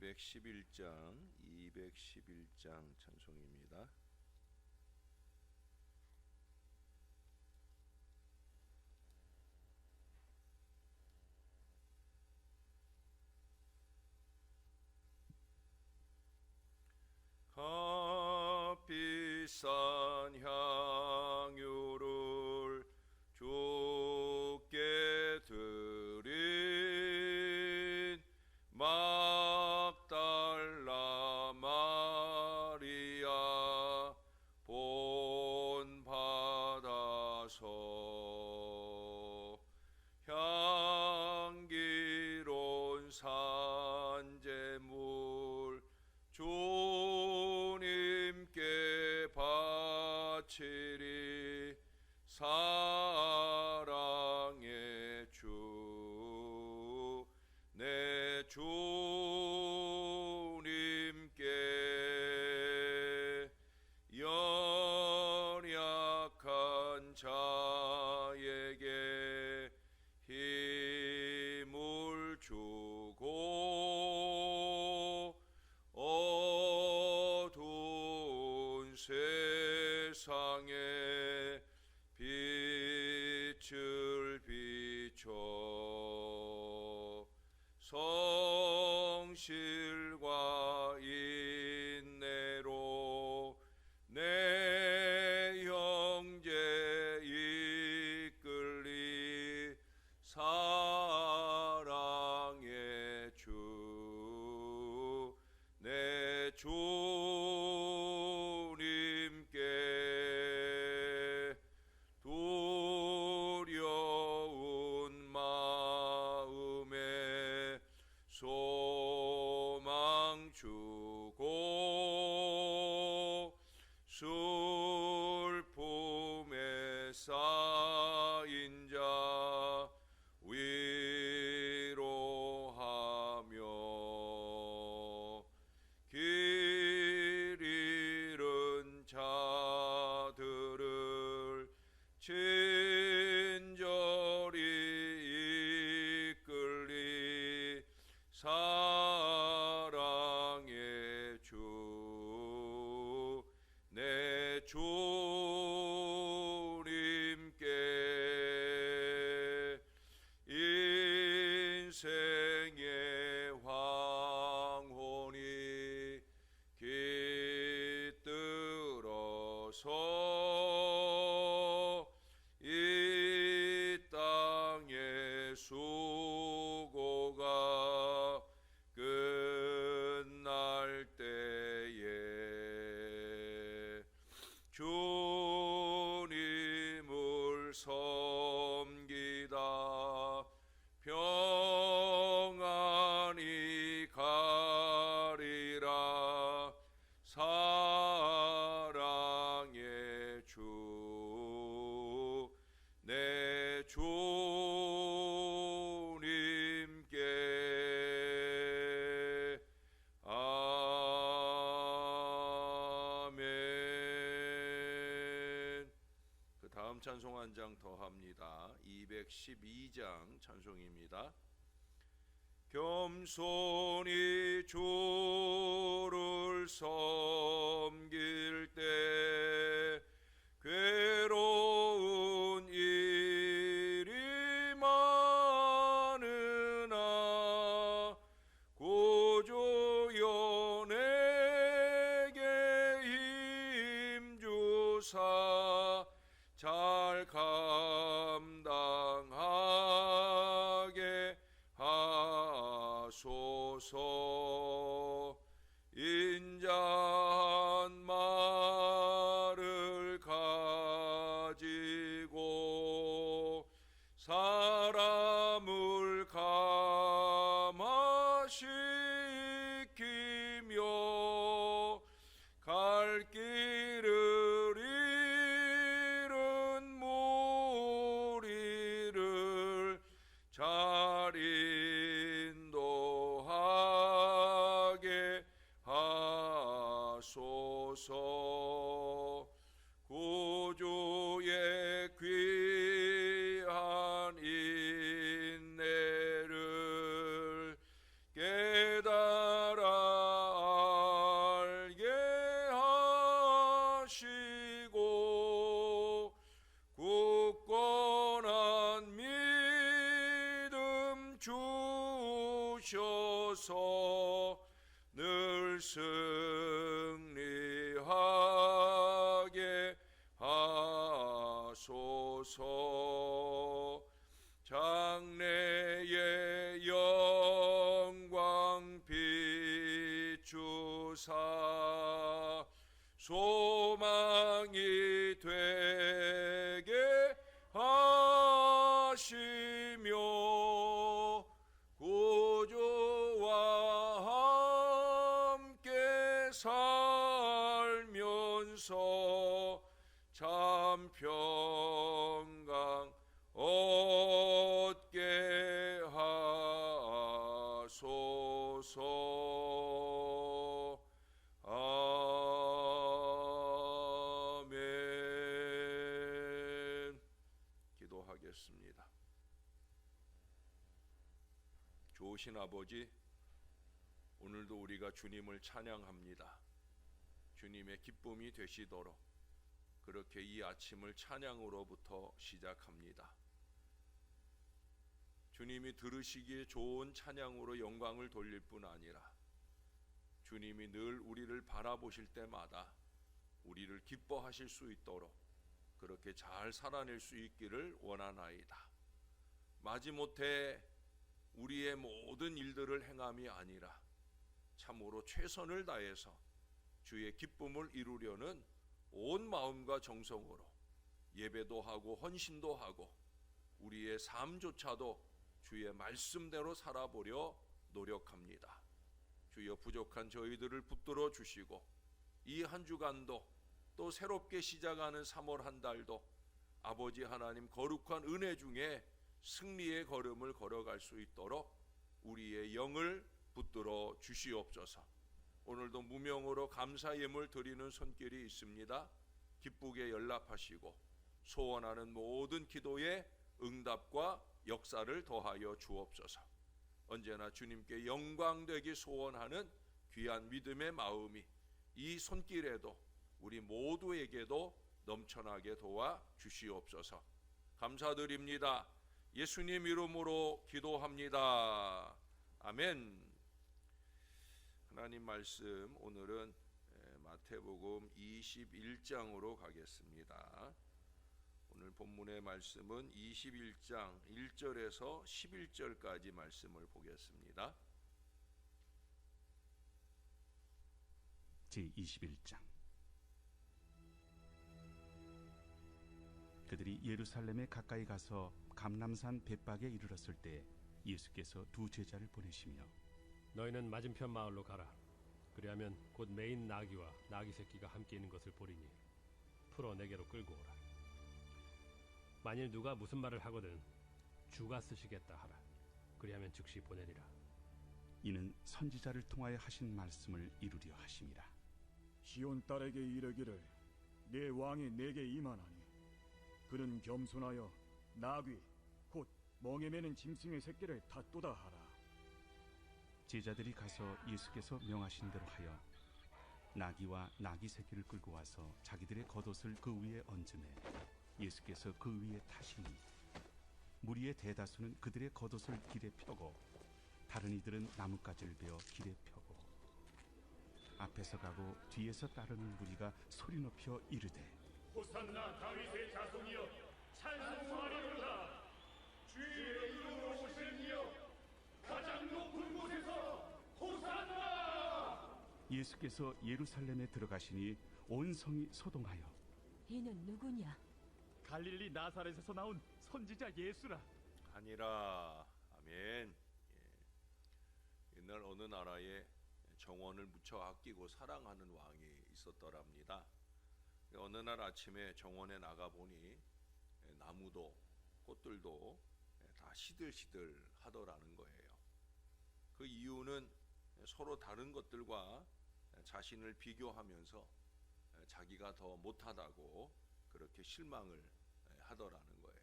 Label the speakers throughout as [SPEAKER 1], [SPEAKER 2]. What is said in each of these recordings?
[SPEAKER 1] 211장 찬송입니다. 값비싼 향유를 주께 드린 막달라 마리아 본받아서 향기로운 산제물 주님께 바치리. 사랑의 주 내 주님께 연약한 자에게 힘을 주고 어두운 세상에 빛을 비춰 성실과 인내로 내 형제 이끌리. 사랑의 주 내 주님께 두려운 마음에 소망 주고 슬픔에 쌓인 자 위로하며 길 잃은 자들을 친절히 이끌리. 사랑의 주 내 주님께 인생의 황혼이 깃들어서 이 땅의 수고가 끝날 때에 주님을 섬기다 평안히 가리라. 사랑의 주 내 주님께. 아멘. 그 다음 찬송 한 장 더 합니다. 212장 찬송입니다. 겸손히 주를 섬길 때 괴로운 일이 많으나 구주여 내게 힘주사 잘 감당하게 하소서. 인자한 말을 주셔서 늘 승리하게 하소서. 장래의 영광 비추사 소망이 되게 하시며 구주와 함께 살면서 참 평강 얻게 하소서. 아멘. 기도하겠습니다. 좋으신 아버지, 오늘도 우리가 주님을 찬양합니다. 주님의 기쁨이 되시도록 그렇게 이 아침을 찬양으로부터 시작합니다. 주님이 들으시기에 좋은 찬양으로 영광을 돌릴 뿐 아니라 주님이 늘 우리를 바라보실 때마다 우리를 기뻐하실 수 있도록 그렇게 잘 살아낼 수 있기를 원하나이다. 마지못해 우리의 모든 일들을 행함이 아니라 참으로 최선을 다해서 주의 기쁨을 이루려는 온 마음과 정성으로 예배도 하고 헌신도 하고 우리의 삶조차도 주의 말씀대로 살아보려 노력합니다. 주여, 부족한 저희들을 붙들어 주시고 이 한 주간도 또 새롭게 시작하는 3월 한 달도 아버지 하나님 거룩한 은혜 중에 승리의 걸음을 걸어갈 수 있도록 우리의 영을 붙들어 주시옵소서. 오늘도 무명으로 감사 예물 드리는 손길이 있습니다. 기쁘게 연락하시고 소원하는 모든 기도에 응답과 역사를 더하여 주옵소서. 언제나 주님께 영광되기 소원하는 귀한 믿음의 마음이 이 손길에도 우리 모두에게도 넘쳐나게 도와 주시옵소서. 감사드립니다. 예수님 이름으로 기도합니다. 아멘. 하나님 말씀, 오늘은 마태복음 21장으로 가겠습니다. 오늘 본문의 말씀은 21장 1절에서 11절까지 말씀을 보겠습니다.
[SPEAKER 2] 제21장. 그들이 예루살렘에 가까이 가서 감람산 벳박에 이르렀을 때 예수께서 두 제자를 보내시며
[SPEAKER 3] 너희는 맞은편 마을로 가라. 그리하면 곧 매인 나귀와 나귀 새끼가 함께 있는 것을 보리니 풀어 내게로 끌고 오라. 만일 누가 무슨 말을 하거든 주가 쓰시겠다 하라. 그리하면 즉시 보내리라.
[SPEAKER 2] 이는 선지자를 통하여 하신 말씀을 이루려 하심이라.
[SPEAKER 4] 시온 딸에게 이르기를 내 왕이 내게 임하나니 그는 겸손하여 나귀 곧 멍에 매는 짐승의 새끼를 닫도다 하라.
[SPEAKER 2] 제자들이 가서 예수께서 명하신 대로 하여 나귀와 나귀 새끼를 끌고 와서 자기들의 겉옷을 그 위에 얹음에 예수께서 그 위에 타시니 무리의 대다수는 그들의 겉옷을 길에 펴고 다른 이들은 나뭇가지를 베어 길에 펴고 앞에서 가고 뒤에서 따르는 무리가 소리 높여 이르되
[SPEAKER 5] 호산나 다윗의 자손이여 찬송하리로다. 주의 이름으로 오시는 이여 가장 높은 곳에서 호산나.
[SPEAKER 2] 예수께서 예루살렘에 들어가시니 온 성이 소동하여
[SPEAKER 6] 이는 누구냐?
[SPEAKER 5] 갈릴리 나사렛에서 나온 선지자 예수라.
[SPEAKER 1] 하니라. 아멘. 옛날 어느 나라에 정원을 무척 아끼고 사랑하는 왕이 있었더랍니다. 어느 날 아침에 정원에 나가보니 나무도 꽃들도 다 시들시들 하더라는 거예요. 그 이유는 서로 다른 것들과 자신을 비교하면서 자기가 더 못하다고 그렇게 실망을 하더라는 거예요.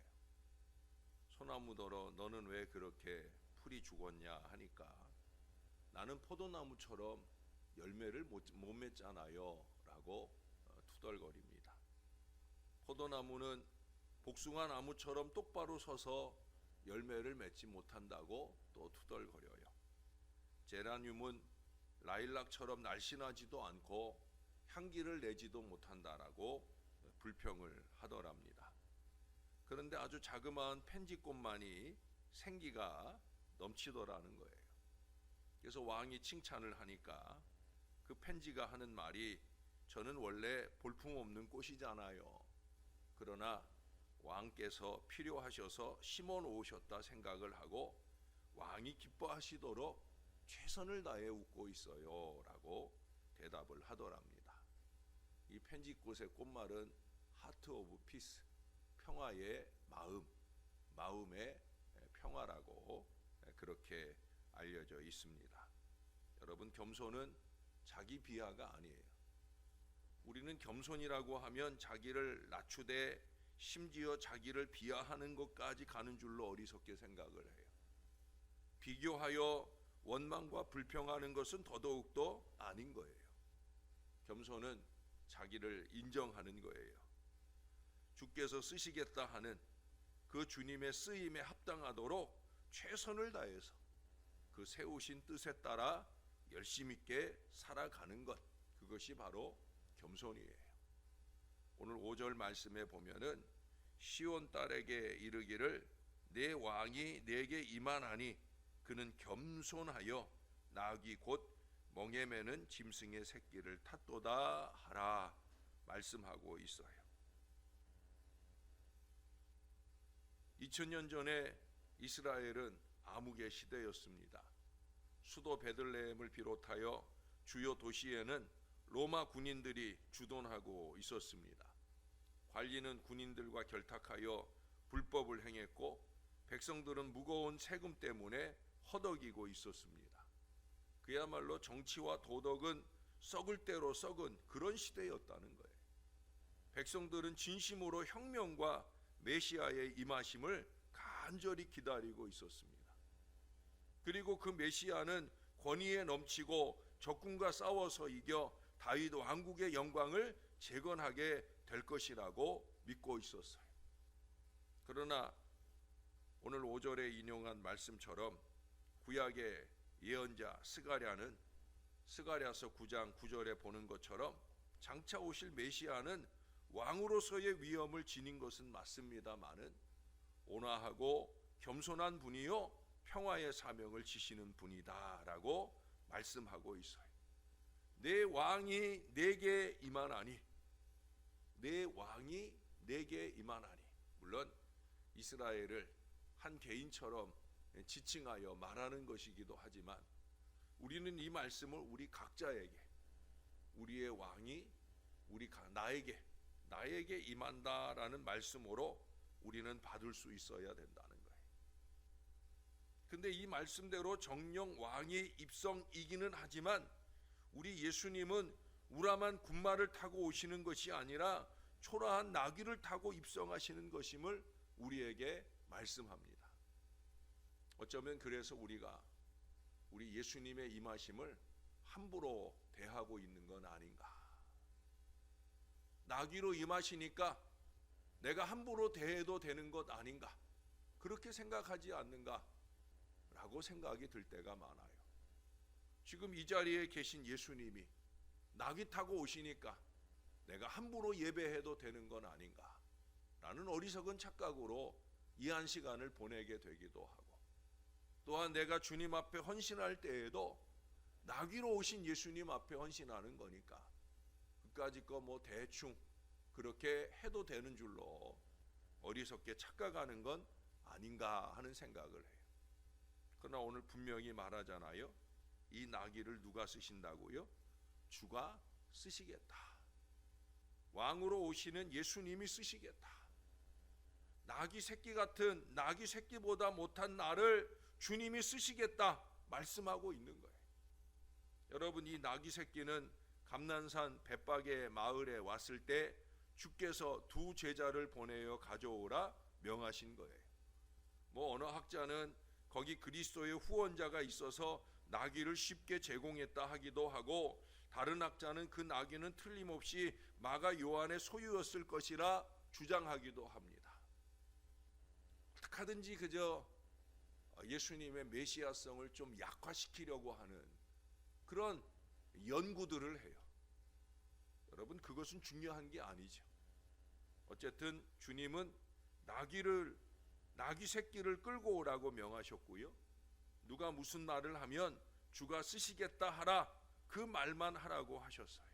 [SPEAKER 1] 소나무더러 너는 왜 그렇게 풀이 죽었냐 하니까 나는 포도나무처럼 열매를 못 맺잖아요 라고 투덜거립니다. 포도나무는 복숭아 나무처럼 똑바로 서서 열매를 맺지 못한다고 또 투덜거려요. 제라늄은 라일락처럼 날씬하지도 않고 향기를 내지도 못한다라고 불평을 하더랍니다. 그런데 아주 자그마한 펜지꽃만이 생기가 넘치더라는 거예요. 그래서 왕이 칭찬을 하니까 그 펜지가 하는 말이 저는 원래 볼품없는 꽃이잖아요. 그러나 왕께서 필요하셔서 심어 놓으셨다 생각을 하고 왕이 기뻐하시도록 최선을 다해 웃고 있어요 라고 대답을 하더랍니다. 이 펜지꽃의 꽃말은 하트 오브 피스, 평화의 마음의 평화라고 그렇게 알려져 있습니다. 여러분, 겸손은 자기 비하가 아니에요. 우리는 겸손이라고 하면 자기를 낮추되 심지어 자기를 비하하는 것까지 가는 줄로 어리석게 생각을 해요. 비교하여 원망과 불평하는 것은 더더욱더 아닌 거예요. 겸손은 자기를 인정하는 거예요. 주께서 쓰시겠다 하는 그 주님의 쓰임에 합당하도록 최선을 다해서 그 세우신 뜻에 따라 열심 있게 살아가는 것, 그것이 바로 겸손이에요. 오늘 5절 말씀에 보면은 시온 딸에게 이르기를 내 왕이 내게 임하나니 그는 겸손하여 나귀 곧 멍에 매는 짐승의 새끼를 탔도다 하라 말씀하고 있어요. 2000년 전에 이스라엘은 암흑의 시대였습니다. 수도 베들레헴을 비롯하여 주요 도시에는 로마 군인들이 주둔하고 있었습니다. 관리는 군인들과 결탁하여 불법을 행했고 백성들은 무거운 세금 때문에 허덕이고 있었습니다. 그야말로 정치와 도덕은 썩을 대로 썩은 그런 시대였다는 거예요. 백성들은 진심으로 혁명과 메시아의 임하심을 간절히 기다리고 있었습니다. 그리고 그 메시아는 권위에 넘치고 적군과 싸워서 이겨 다윗 왕국의 영광을 재건하게 될 것이라고 믿고 있었어요. 그러나 오늘 5절에 인용한 말씀처럼 구약의 예언자 스가랴는 스가랴서 9장 9절에 보는 것처럼 장차 오실 메시아는 왕으로서의 위엄을 지닌 것은 맞습니다마는 온화하고 겸손한 분이요 평화의 사명을 지시는 분이다라고 말씀하고 있어요. 내 왕이 내게 임하나니, 내 왕이 내게 임하나니. 물론 이스라엘을 한 개인처럼 지칭하여 말하는 것이기도 하지만 우리는 이 말씀을 우리 각자에게, 우리의 왕이 나에게 임한다라는 말씀으로 우리는 받을 수 있어야 된다는 거예요. 근데 이 말씀대로 정령 왕이 입성이기는 하지만 우리 예수님은 우람한 군마를 타고 오시는 것이 아니라 초라한 나귀를 타고 입성하시는 것임을 우리에게 말씀합니다. 어쩌면 그래서 우리가 우리 예수님의 임하심을 함부로 대하고 있는 건 아닌가. 나귀로 임하시니까 내가 함부로 대해도 되는 것 아닌가, 그렇게 생각하지 않는가 라고 생각이 들 때가 많아요. 지금 이 자리에 계신 예수님이 나귀 타고 오시니까 내가 함부로 예배해도 되는 건 아닌가 라는 어리석은 착각으로 이 한 시간을 보내게 되기도 하고, 또한 내가 주님 앞에 헌신할 때에도 나귀로 오신 예수님 앞에 헌신하는 거니까 그까짓 거 뭐 대충 그렇게 해도 되는 줄로 어리석게 착각하는 건 아닌가 하는 생각을 해요. 그러나 오늘 분명히 말하잖아요. 이 나귀를 누가 쓰신다고요? 주가 쓰시겠다. 왕으로 오시는 예수님이 쓰시겠다. 나귀 새끼 같은, 나귀 새끼보다 못한 나를 주님이 쓰시겠다 말씀하고 있는 거예요. 여러분, 이 나귀 새끼는 감난산 벳박의 마을에 왔을 때 주께서 두 제자를 보내어 가져오라 명하신 거예요. 뭐 어느 학자는 거기 그리스도의 후원자가 있어서 나귀를 쉽게 제공했다 하기도 하고, 다른 학자는 그 나귀는 틀림없이 마가 요한의 소유였을 것이라 주장하기도 합니다. 어떻게든지 그저 예수님의 메시아성을 좀 약화시키려고 하는 그런 연구들을 해요. 여러분, 그것은 중요한 게 아니죠. 어쨌든 주님은 나귀 새끼를 끌고 오라고 명하셨고요. 누가 무슨 말을 하면 주가 쓰시겠다 하라, 그 말만 하라고 하셨어요.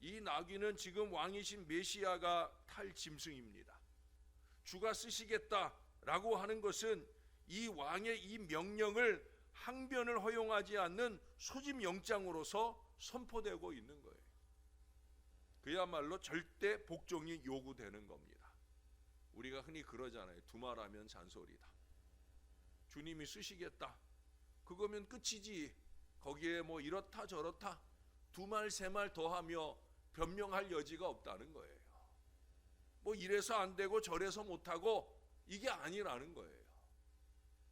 [SPEAKER 1] 이 나귀는 지금 왕이신 메시아가 탈 짐승입니다. 주가 쓰시겠다라고 하는 것은 이 왕의 이 명령을 항변을 허용하지 않는 소집 영장으로서 선포되고 있는 거예요. 그야말로 절대 복종이 요구되는 겁니다. 우리가 흔히 그러잖아요. 두말하면 잔소리다. 주님이 쓰시겠다, 그거면 끝이지. 거기에 뭐 이렇다 저렇다 두 말 세 말 더하며 변명할 여지가 없다는 거예요. 뭐 이래서 안 되고 저래서 못하고 이게 아니라는 거예요.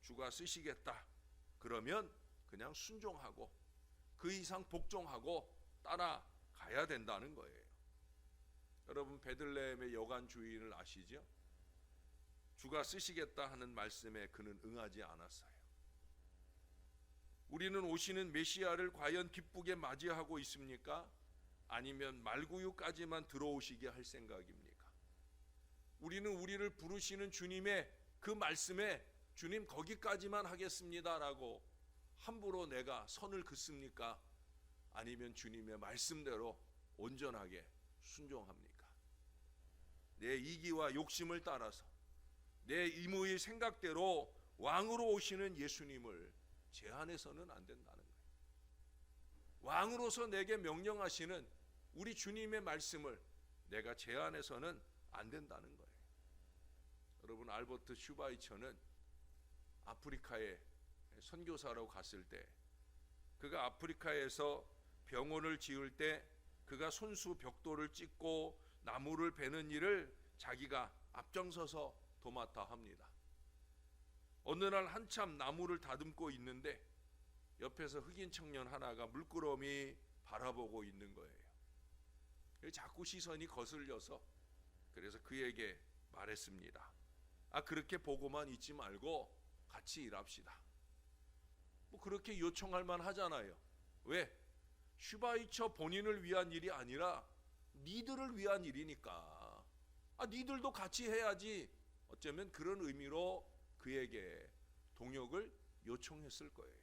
[SPEAKER 1] 주가 쓰시겠다 그러면 그냥 순종하고 그 이상 복종하고 따라가야 된다는 거예요. 여러분, 베들레헴의 여관 주인을 아시죠? 주가 쓰시겠다 하는 말씀에 그는 응하지 않았어요. 우리는 오시는 메시아를 과연 기쁘게 맞이하고 있습니까? 아니면 말구유까지만 들어오시게 할 생각입니까? 우리는 우리를 부르시는 주님의 그 말씀에 주님 거기까지만 하겠습니다라고 함부로 내가 선을 긋습니까? 아니면 주님의 말씀대로 온전하게 순종합니까? 내 이기와 욕심을 따라서 내 임의의 생각대로 왕으로 오시는 예수님을 제한해서는 안 된다는 거예요. 왕으로서 내게 명령하시는 우리 주님의 말씀을 내가 제한해서는 안 된다는 거예요. 여러분, 알버트 슈바이처는 아프리카에 선교사로 갔을 때, 그가 아프리카에서 병원을 지을 때 그가 손수 벽돌을 찢고 나무를 베는 일을 자기가 앞장서서 도맡아 합니다. 어느 날 한참 나무를 다듬고 있는데 옆에서 흑인 청년 하나가 물끄러미 바라보고 있는 거예요. 자꾸 시선이 거슬려서 그래서 그에게 말했습니다. 그렇게 보고만 있지 말고 같이 일합시다. 뭐 그렇게 요청할 만 하잖아요. 왜? 슈바이처 본인을 위한 일이 아니라 니들을 위한 일이니까. 니들도 같이 해야지. 어쩌면 그런 의미로 그에게 동역을 요청했을 거예요.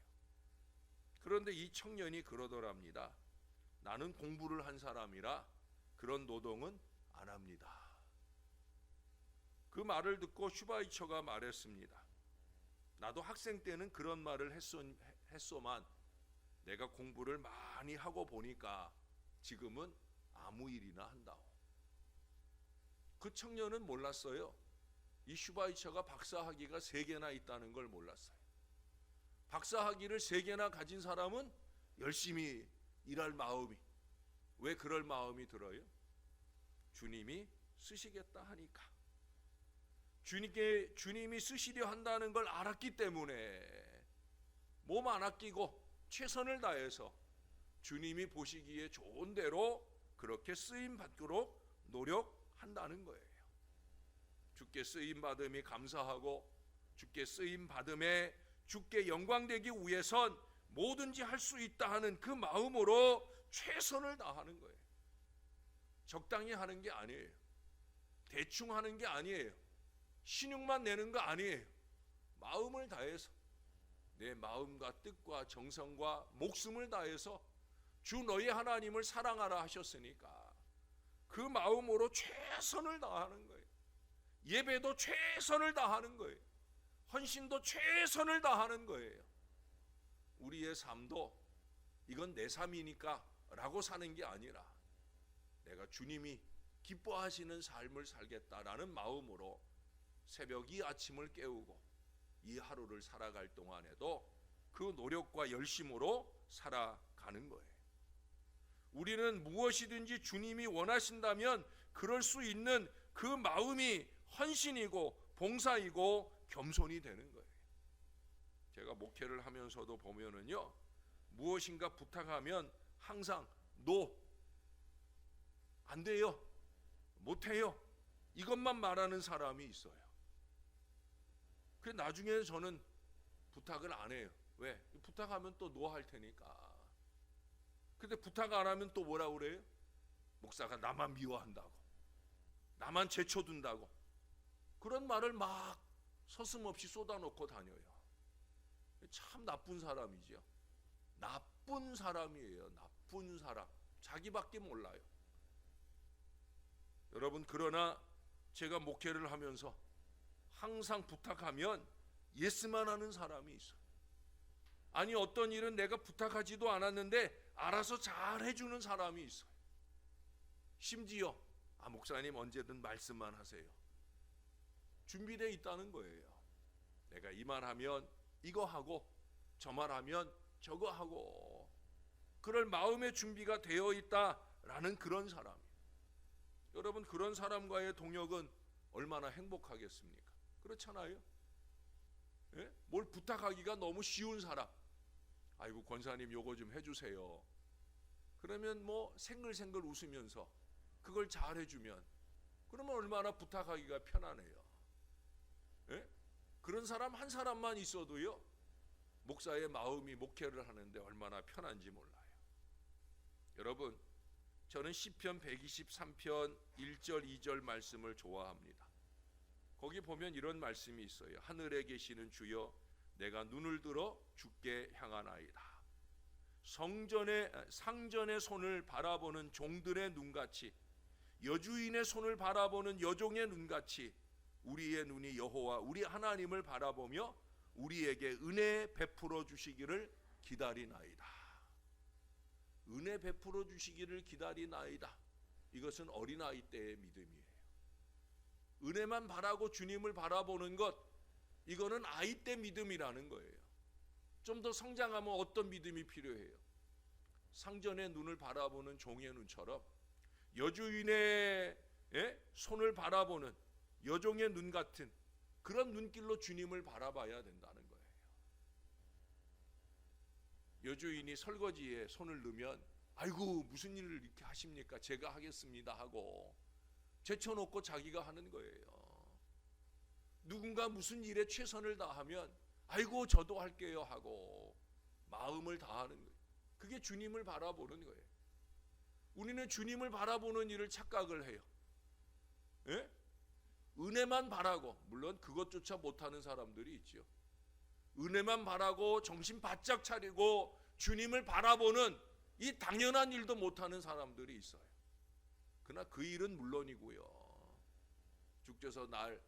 [SPEAKER 1] 그런데 이 청년이 그러더랍니다. 나는 공부를 한 사람이라 그런 노동은 안 합니다. 그 말을 듣고 슈바이처가 말했습니다. 나도 학생 때는 그런 말을 했소만 내가 공부를 많이 하고 보니까 지금은 아무 일이나 한다오. 그 청년은 몰랐어요. 이 슈바이처가 박사학위가 3개나 있다는 걸 몰랐어요. 박사학위를 3개나 가진 사람은 열심히 일할 마음이, 왜 그럴 마음이 들어요? 주님이 쓰시겠다 하니까. 주님이 쓰시려 한다는 걸 알았기 때문에 몸 안 아끼고 최선을 다해서 주님이 보시기에 좋은 대로 그렇게 쓰임 받도록 노력한다는 거예요. 주께 쓰임 받음이 감사하고 주께 쓰임 받음에 주께 영광되기 위해선 뭐든지 할 수 있다 하는 그 마음으로 최선을 다하는 거예요. 적당히 하는 게 아니에요. 대충 하는 게 아니에요. 신용만 내는 거 아니에요. 마음을 다해서 내 마음과 뜻과 정성과 목숨을 다해서 주 너희 하나님을 사랑하라 하셨으니까 그 마음으로 최선을 다하는 거예요. 예배도 최선을 다하는 거예요. 헌신도 최선을 다하는 거예요. 우리의 삶도 이건 내 삶이니까 라고 사는 게 아니라 내가 주님이 기뻐하시는 삶을 살겠다라는 마음으로 새벽 이 아침을 깨우고 이 하루를 살아갈 동안에도 그 노력과 열심으로 살아가는 거예요. 우리는 무엇이든지 주님이 원하신다면 그럴 수 있는 그 마음이 헌신이고 봉사이고 겸손이 되는 거예요. 제가 목회를 하면서도 보면은요, 무엇인가 부탁하면 항상 노, 안 돼요, 못해요, 이것만 말하는 사람이 있어요. 그 나중에 저는 부탁을 안 해요. 왜? 부탁하면 또 노할 테니까. 근데 부탁 안 하면 또 뭐라고 그래요? 목사가 나만 미워한다고, 나만 제쳐둔다고, 그런 말을 막 서슴없이 쏟아놓고 다녀요. 참 나쁜 사람이죠. 나쁜 사람이에요. 나쁜 사람. 자기밖에 몰라요. 여러분, 그러나 제가 목회를 하면서 항상 부탁하면 예스만 하는 사람이 있어요. 아니, 어떤 일은 내가 부탁하지도 않았는데 알아서 잘 해주는 사람이 있어요. 심지어 목사님 언제든 말씀만 하세요. 준비되어 있다는 거예요. 내가 이 말하면 이거 하고 저 말하면 저거 하고, 그럴 마음의 준비가 되어 있다라는 그런 사람. 여러분, 그런 사람과의 동역은 얼마나 행복하겠습니까? 그렇잖아요. 예? 뭘 부탁하기가 너무 쉬운 사람, 아이고 권사님 요거 좀 해주세요. 그러면 뭐 생글생글 웃으면서 그걸 잘 해주면, 그러면 얼마나 부탁하기가 편하네요. 예? 그런 사람 한 사람만 있어도요, 목사의 마음이 목회를 하는데 얼마나 편한지 몰라요. 여러분, 저는 시편 123편 1절 2절 말씀을 좋아합니다. 거기 보면 이런 말씀이 있어요. 하늘에 계시는 주여, 내가 눈을 들어 주께 향하나이다. 상전의 손을 바라보는 종들의 눈같이, 여주인의 손을 바라보는 여종의 눈같이 우리의 눈이 여호와 우리 하나님을 바라보며 우리에게 은혜 베풀어 주시기를 기다리나이다. 은혜 베풀어 주시기를 기다리나이다. 이것은 어린아이 때의 믿음이에요. 은혜만 바라고 주님을 바라보는 것, 이거는 아이 때 믿음이라는 거예요. 좀 더 성장하면 어떤 믿음이 필요해요? 상전의 눈을 바라보는 종의 눈처럼 여주인의 손을 바라보는 여종의 눈 같은 그런 눈길로 주님을 바라봐야 된다는 거예요. 여주인이 설거지에 손을 넣으면 아이고 무슨 일을 이렇게 하십니까? 제가 하겠습니다 하고 제쳐놓고 자기가 하는 거예요. 누군가 무슨 일에 최선을 다하면 아이고 저도 할게요 하고 마음을 다하는 거예요. 그게 주님을 바라보는 거예요. 우리는 주님을 바라보는 일을 착각을 해요. 예? 은혜만 바라고, 물론 그것조차 못하는 사람들이 있죠. 은혜만 바라고 정신 바짝 차리고 주님을 바라보는 이 당연한 일도 못하는 사람들이 있어요. 그러나 그 일은 물론이고요, 주께서 날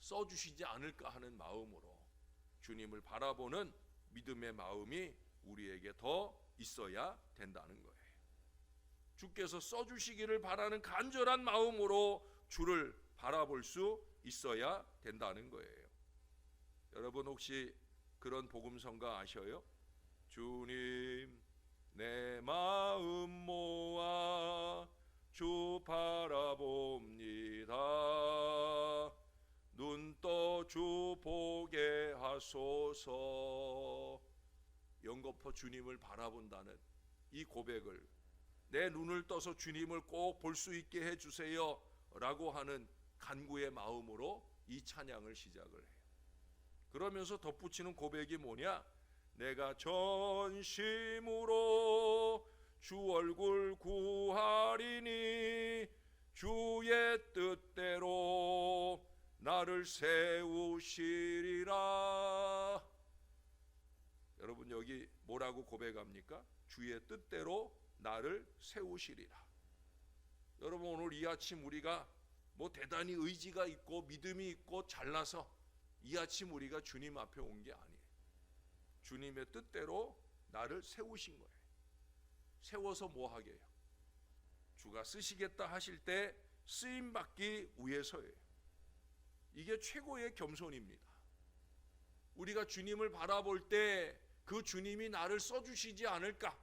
[SPEAKER 1] 써주시지 않을까 하는 마음으로 주님을 바라보는 믿음의 마음이 우리에게 더 있어야 된다는 거예요. 주께서 써주시기를 바라는 간절한 마음으로 주를 바라볼 수 있어야 된다는 거예요. 여러분 혹시 그런 복음성가 아셔요? 주님 내 마음 모아 주 바라봅니다. 눈 떠 주 보게 하소서. 연거푸 주님을 바라본다는 이 고백을, 내 눈을 떠서 주님을 꼭 볼 수 있게 해주세요 라고 하는 간구의 마음으로 이 찬양을 시작을 해요. 그러면서 덧붙이는 고백이 뭐냐? 내가 전심으로 주 얼굴 구하리니 주의 뜻대로 나를 세우시리라. 여러분 여기 뭐라고 고백합니까? 주의 뜻대로 나를 세우시리라. 여러분 오늘 이 아침 우리가 뭐 대단히 의지가 있고 믿음이 있고 잘나서 이 아침 우리가 주님 앞에 온 게 아니에요. 주님의 뜻대로 나를 세우신 거예요. 세워서 뭐 하게요? 주가 쓰시겠다 하실 때 쓰임 받기 위해서예요. 이게 최고의 겸손입니다. 우리가 주님을 바라볼 때 그 주님이 나를 써주시지 않을까,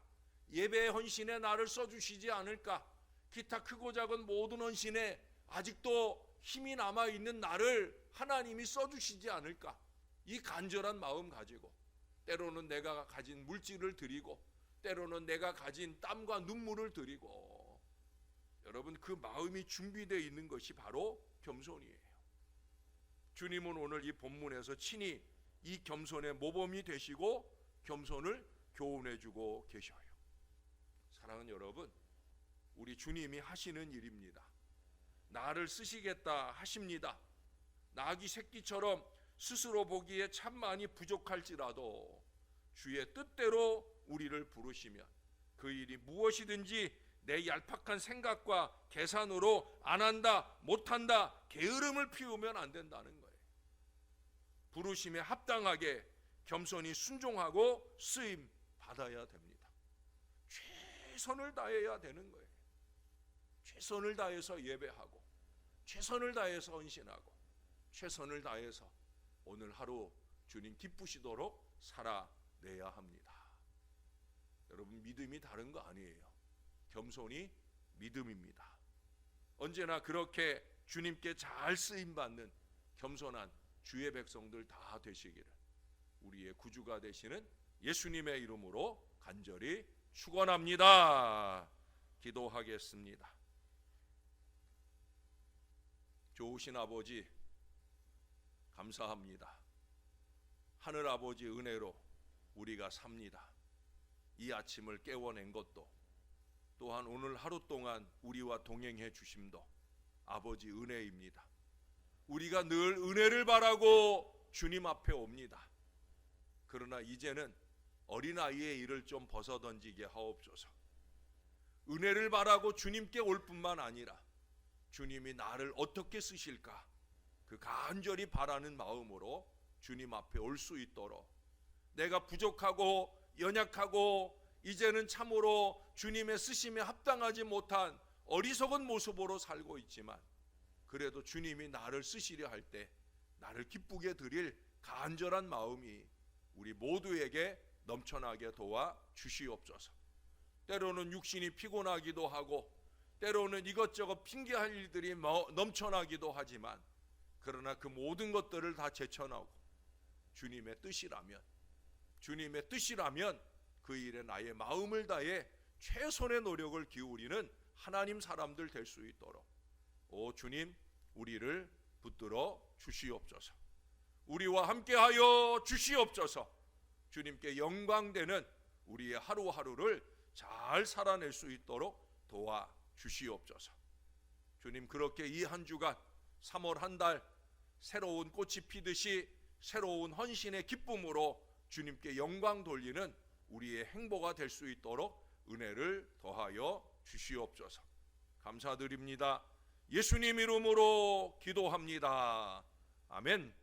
[SPEAKER 1] 예배의 헌신에 나를 써주시지 않을까, 기타 크고 작은 모든 헌신에 아직도 힘이 남아있는 나를 하나님이 써주시지 않을까, 이 간절한 마음 가지고 때로는 내가 가진 물질을 드리고 때로는 내가 가진 땀과 눈물을 드리고, 여러분 그 마음이 준비되어 있는 것이 바로 겸손이에요. 주님은 오늘 이 본문에서 친히 이 겸손의 모범이 되시고 겸손을 교훈해 주고 계셔요. 사랑하는 여러분, 우리 주님이 하시는 일입니다. 나를 쓰시겠다 하십니다. 나귀 새끼처럼 스스로 보기에 참 많이 부족할지라도 주의 뜻대로 우리를 부르시면 그 일이 무엇이든지 내 얄팍한 생각과 계산으로 안 한다, 못한다, 게으름을 피우면 안 된다는 거예요. 부르심에 합당하게 겸손히 순종하고 쓰임 받아야 됩니다. 최선을 다해야 되는 거예요. 최선을 다해서 예배하고, 최선을 다해서 헌신하고, 최선을 다해서 오늘 하루 주님 기쁘시도록 살아내야 합니다. 여러분, 믿음이 다른 거 아니에요. 겸손이 믿음입니다. 언제나 그렇게 주님께 잘 쓰임받는 겸손한 주의 백성들 다 되시기를 우리의 구주가 되시는 예수님의 이름으로 간절히 축원합니다. 기도하겠습니다. 좋으신 아버지 감사합니다. 하늘 아버지 은혜로 우리가 삽니다. 이 아침을 깨워낸 것도, 또한 오늘 하루 동안 우리와 동행해 주심도 아버지 은혜입니다. 우리가 늘 은혜를 바라고 주님 앞에 옵니다. 그러나 이제는 어린아이의 일을 좀 벗어던지게 하옵소서. 은혜를 바라고 주님께 올 뿐만 아니라 주님이 나를 어떻게 쓰실까, 그 간절히 바라는 마음으로 주님 앞에 올 수 있도록, 내가 부족하고 연약하고 이제는 참으로 주님의 쓰심에 합당하지 못한 어리석은 모습으로 살고 있지만, 그래도 주님이 나를 쓰시려 할 때 나를 기쁘게 드릴 간절한 마음이 우리 모두에게 넘쳐나게 도와 주시옵소서. 때로는 육신이 피곤하기도 하고, 때로는 이것저것 핑계할 일들이 넘쳐나기도 하지만, 그러나 그 모든 것들을 다 제쳐나오고 주님의 뜻이라면 그 일에 나의 마음을 다해 최선의 노력을 기울이는 하나님 사람들 될 수 있도록 오 주님, 우리를 붙들어 주시옵소서. 우리와 함께하여 주시옵소서. 주님께 영광되는 우리의 하루하루를 잘 살아낼 수 있도록 도와 주시옵소서. 주님, 그렇게 이 한 주간 3월 한 달 새로운 꽃이 피듯이 새로운 헌신의 기쁨으로 주님께 영광 돌리는 우리의 행보가 될 수 있도록 은혜를 더하여 주시옵소서. 감사드립니다. 예수님 이름으로 기도합니다. 아멘.